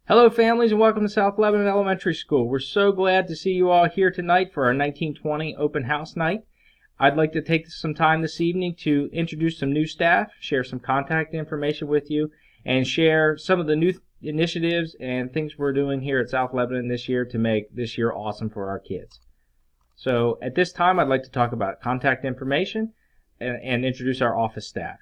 Hello, families, and welcome to South Lebanon Elementary School. We're so glad to see you all here tonight for our 1920 open house night. I'd like to take some time this evening to introduce some new staff, share some contact information with you, and share some of the new initiatives and things we're doing here at South Lebanon this year to make this year awesome for our kids. So at this time, I'd like to talk about contact information and introduce our office staff.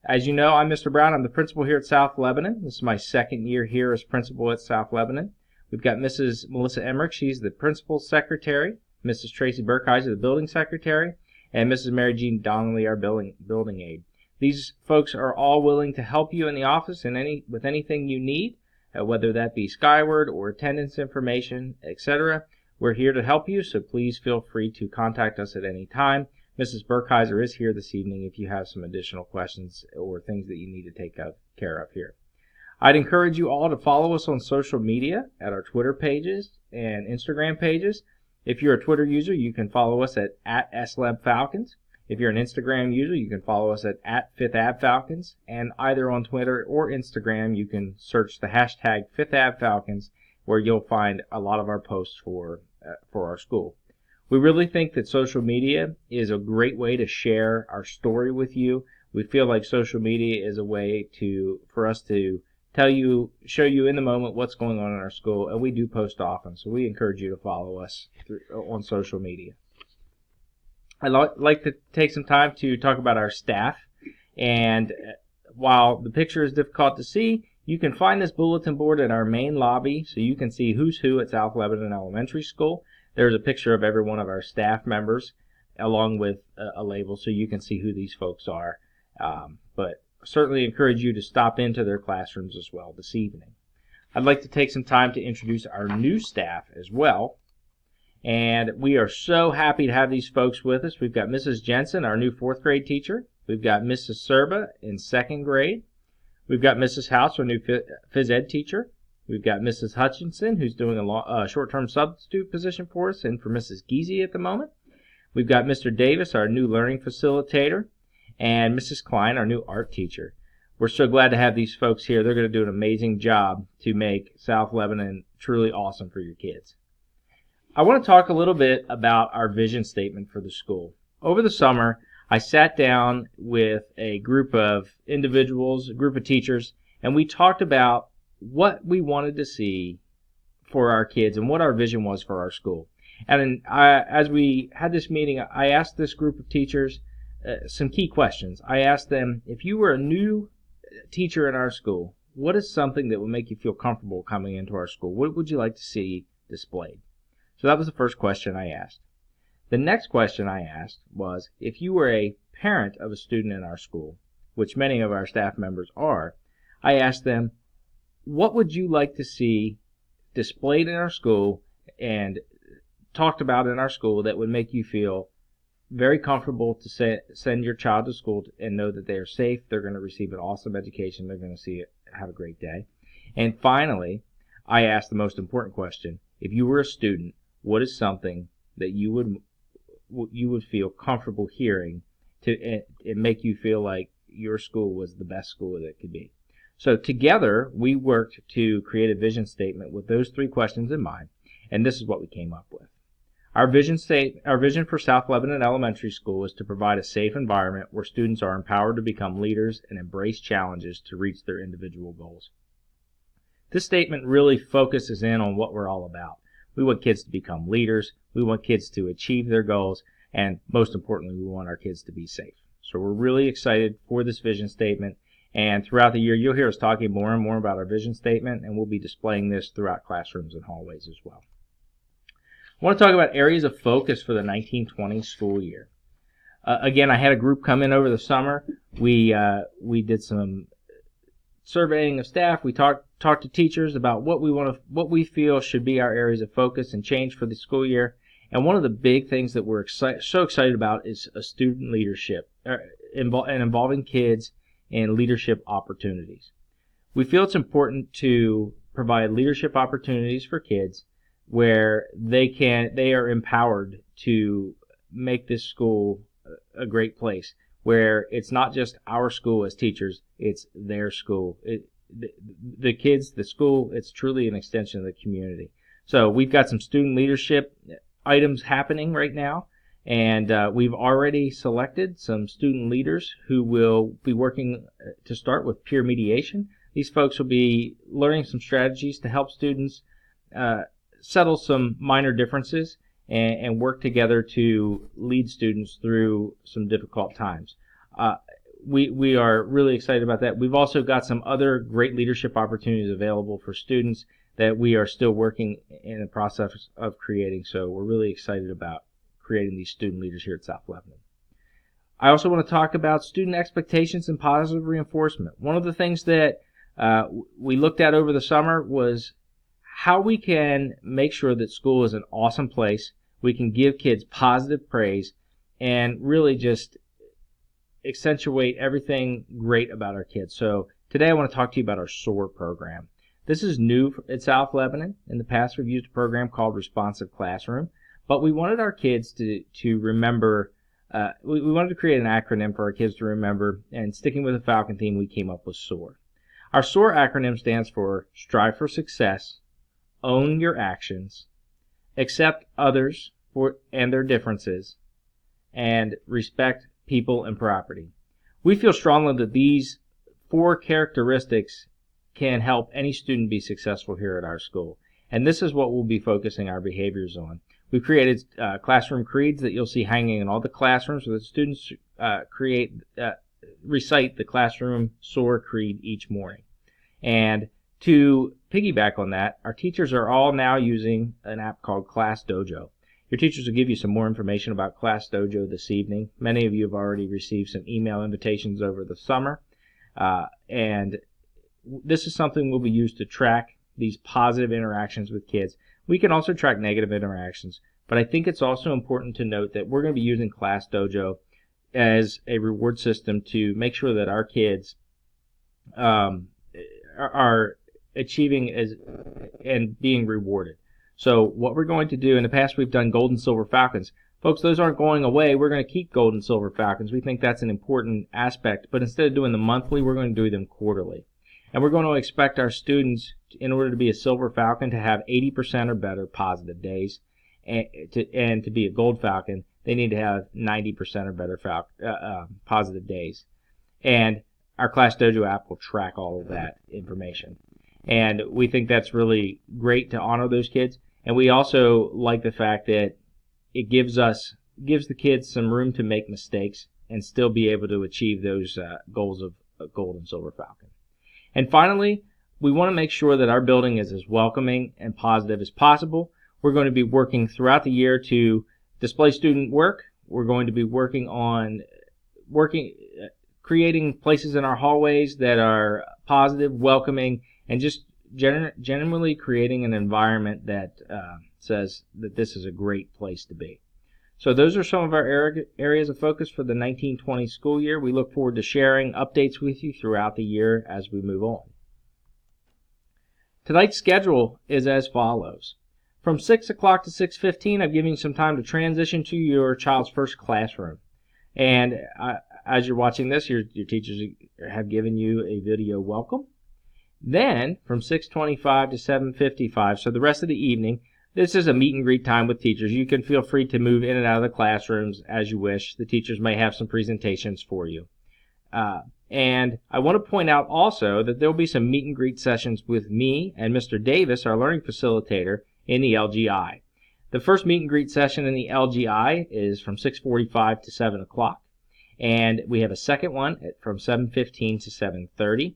As you know, I'm Mr. Brown. I'm the principal here at South Lebanon. This is my second year here as principal at South Lebanon. We've got Mrs. Melissa Emmerich. She's the principal's secretary. Mrs. Tracy Burkheiser, the building secretary. And Mrs. Mary Jean Donnelly, our building aide. These folks are all willing to help you in the office with anything you need, whether that be Skyward or attendance information, etc. We're here to help you, so please feel free to contact us at any time. Mrs. Burkheiser is here this evening if you have some additional questions or things that you need to take care of here. I'd encourage you all to follow us on social media at our Twitter pages and Instagram pages. If you're a Twitter user, you can follow us at @SLabFalcons. If you're an Instagram user, you can follow us at @FifthAvFalcons. And either on Twitter or Instagram, you can search the hashtag #FifthAvFalcons, where you'll find a lot of our posts for our school. We really think that social media is a great way to share our story with you. We feel like social media is a way for us to show you in the moment what's going on in our school, and we do post often, so we encourage you to follow us on social media. I'd like to take some time to talk about our staff, and while the picture is difficult to see, you can find this bulletin board at our main lobby, so you can see who's who at South Lebanon Elementary School. There's a picture of every one of our staff members along with a label so you can see who these folks are. But certainly encourage you to stop into their classrooms as well this evening. I'd like to take some time to introduce our new staff as well. And we are so happy to have these folks with us. We've got Mrs. Jensen, our new 4th grade teacher. We've got Mrs. Serba in 2nd grade. We've got Mrs. House, our new phys ed teacher. We've got Mrs. Hutchinson, who's doing a short-term substitute position for us and for Mrs. Geezy at the moment. We've got Mr. Davis, our new learning facilitator, and Mrs. Klein, our new art teacher. We're so glad to have these folks here. They're going to do an amazing job to make South Lebanon truly awesome for your kids. I want to talk a little bit about our vision statement for the school. Over the summer, I sat down with a group of individuals, a group of teachers, and we talked about what we wanted to see for our kids and what our vision was for our school. And as we had this meeting, I asked this group of teachers some key questions. I asked them, if you were a new teacher in our school, what is something that would make you feel comfortable coming into our school? What would you like to see displayed? So that was the first question I asked. The next question I asked was, if you were a parent of a student in our school, which many of our staff members are, I asked them, what would you like to see displayed in our school and talked about in our school that would make you feel very comfortable to send your child to school and know that they are safe, they're going to receive an awesome education, they're going to have a great day. And finally, I asked the most important question, if you were a student, what is something that you would feel comfortable hearing to make you feel like your school was the best school that it could be? So together, we worked to create a vision statement with those 3 questions in mind, and this is what we came up with. Our vision for South Lebanon Elementary School is to provide a safe environment where students are empowered to become leaders and embrace challenges to reach their individual goals. This statement really focuses in on what we're all about. We want kids to become leaders, we want kids to achieve their goals, and most importantly, we want our kids to be safe. So we're really excited for this vision statement. And throughout the year, you'll hear us talking more and more about our vision statement, and we'll be displaying this throughout classrooms and hallways as well. I want to talk about areas of focus for the 1920 school year. Again, I had a group come in over the summer. We did some surveying of staff. We talked to teachers about what we feel should be our areas of focus and change for the school year. And one of the big things that we're so excited about is a student leadership and involving kids and leadership opportunities. We feel it's important to provide leadership opportunities for kids where they are empowered to make this school a great place, where it's not just our school as teachers, it's their school. the kids, the school, it's truly an extension of the community. So we've got some student leadership items happening right now, and we've already selected some student leaders who will be working to start with peer mediation. These folks will be learning some strategies to help students settle some minor differences and work together to lead students through some difficult times. We are really excited about that. We've also got some other great leadership opportunities available for students that we are still working in the process of creating. So we're really excited about creating these student leaders here at South Lebanon. I also want to talk about student expectations and positive reinforcement. One of the things that we looked at over the summer was how we can make sure that school is an awesome place. We can give kids positive praise and really just accentuate everything great about our kids. So today I want to talk to you about our SOAR program. This is new at South Lebanon. In the past, we've used a program called Responsive Classroom, but we wanted our kids to remember, we wanted to create an acronym for our kids to remember, and sticking with the Falcon theme, we came up with SOAR. Our SOAR acronym stands for Strive for Success, Own Your Actions, Accept Others and their differences, and Respect People and Property. We feel strongly that these 4 characteristics can help any student be successful here at our school. And this is what we'll be focusing our behaviors on. We've created classroom creeds that you'll see hanging in all the classrooms where the students recite the classroom SOAR creed each morning. And to piggyback on that, our teachers are all now using an app called Class Dojo. Your teachers will give you some more information about Class Dojo this evening. Many of you have already received some email invitations over the summer. And this is something we'll be used to track these positive interactions with kids. We can also track negative interactions, but I think it's also important to note that we're going to be using Class Dojo as a reward system to make sure that our kids are achieving and being rewarded. So what we're going to do, in the past we've done Gold and Silver Falcons. Folks, those aren't going away. We're going to keep Gold and Silver Falcons. We think that's an important aspect, but instead of doing them monthly, we're going to do them quarterly. And we're going to expect our students, in order to be a Silver Falcon, to have 80% or better positive days. And to be a Gold Falcon, they need to have 90% or better positive days. And our Class Dojo app will track all of that information. And we think that's really great to honor those kids. And we also like the fact that it gives the kids some room to make mistakes and still be able to achieve those goals of Gold and Silver Falcon. And finally, we want to make sure that our building is as welcoming and positive as possible. We're going to be working throughout the year to display student work. We're going to be working on creating places in our hallways that are positive, welcoming, and just genuinely creating an environment that says that this is a great place to be. So those are some of our areas of focus for the 1920 school year. We look forward to sharing updates with you throughout the year as we move on. Tonight's schedule is as follows. From 6 o'clock to 6:15, I've given you some time to transition to your child's first classroom. And as you're watching this, your teachers have given you a video welcome. Then, from 6:25 to 7:55, so the rest of the evening, this is a meet and greet time with teachers. You can feel free to move in and out of the classrooms as you wish. The teachers may have some presentations for you. And I want to point out also that there will be some meet and greet sessions with me and Mr. Davis, our learning facilitator, in the LGI. The first meet and greet session in the LGI is from 6:45 to 7 o'clock. And we have a second one from 7:15 to 7:30.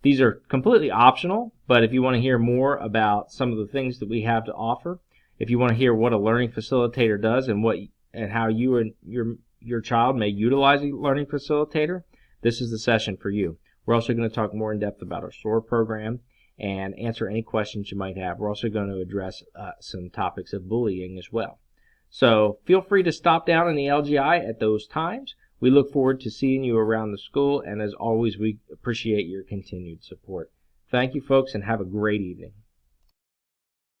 These are completely optional, but if you want to hear more about some of the things that we have to offer, if you want to hear what a learning facilitator does and how you and your child may utilize a learning facilitator, this is the session for you. We're also going to talk more in depth about our SOAR program and answer any questions you might have. We're also going to address some topics of bullying as well. So feel free to stop down in the LGI at those times. We look forward to seeing you around the school, and as always, we appreciate your continued support. Thank you, folks, and have a great evening.